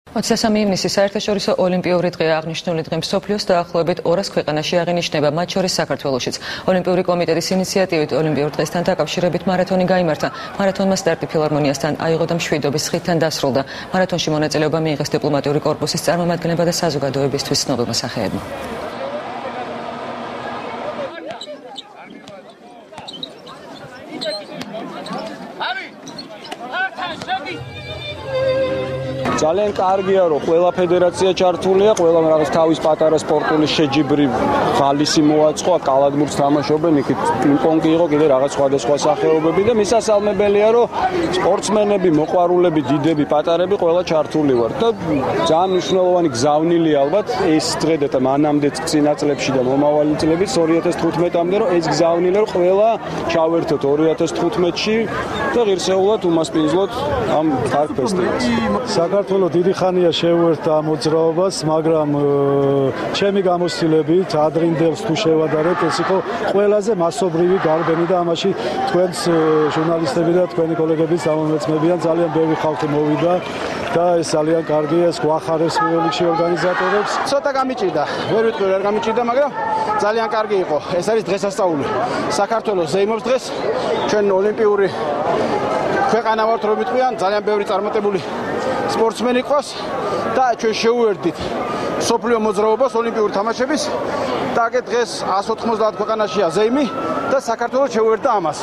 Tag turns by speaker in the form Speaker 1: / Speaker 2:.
Speaker 1: 23 ივნისი საერთაშორისო ოლიმპიური დღეა. აღნიშნული დღე მსოფლიოს დაახლოებით 200 ქვეყანაში აღინიშნება, მათ შორის საქართველოშიც. ოლიმპიური კომიტეტის ინიციატივით ოლიმპიურ დღესთან დაკავშირებით მარათონი გაიმართა. მარათონმა სტარტი ფილარმონიასთან აიღო და მშვიდობის ხიდთან დასრულდა. მარათონში მონაწილეობა მიიღეს დიპლომატიური კორპუსის წარმომადგენლებმა და საზოგადოებისთვის ცნობილმა სახეებმა.
Speaker 2: ძალიან კარგია, რომ ყველა ფედერაცია ჩართულია, ყველა რაღაც თავის პატარა სპორტული შეჯიბრი ღალისი მოაწყო, კალადმურს თამაშობენ, იქით პინგ-პონგი იყო, კიდე რაღაც სხვადასხვა სახეობები და მისასალმებელია, რომ სპორტსმენები, მოყვარულები, დიდები, პატარები ყველა ჩართული ვართ და ძალიან მნიშვნელოვანი გზავნილია ალბათ ეს დღე და მანამდეც წინა წლებში და მომავალი წლებიც 2015-მდე, რომ ეს გზავნილია, რომ ყველა ჩავერთოთ 2015-ში და ღირსეულად უმასპინძლოთ ამ კარგ ფესტივალს.
Speaker 3: საქართველოს დიდი ხანია შეუერთდა მოძრაობას, მაგრამ ჩემი გამოცდილებით ადრინდელს თუ შევადარებთ, ეს იყო ყველაზე მასობრივი გარბენი და ამაში თქვენს ჟურნალისტები და თქვენი კოლეგებიც ამომეწმებიან, ძალიან ბევრი ხალხი მოვიდა და ეს ძალიან კარგია, ეს გვახარებს პირველ რიგში ორგანიზატორებს.
Speaker 4: ცოტა გამიჭირდა, ვერ ვიტყვი რა გამიჭირდა, მაგრამ ძალიან კარგი იყო. ეს არის დღესასწაული. საქართველოს ზეიმობს დღეს, ჩვენ ოლიმპიური ქვეყანა ვართ, რომ ვიტყვიან, ძალიან ბევრი წარმატებული სპორტსმენი ყავს და ჩვენ შევუერთდით მსოფლიო მოძრაობას ოლიმპიური თამაშების და დღეს 190 ქვეყანაშია ზეიმი და საქართველოს შევუერთდა ამას.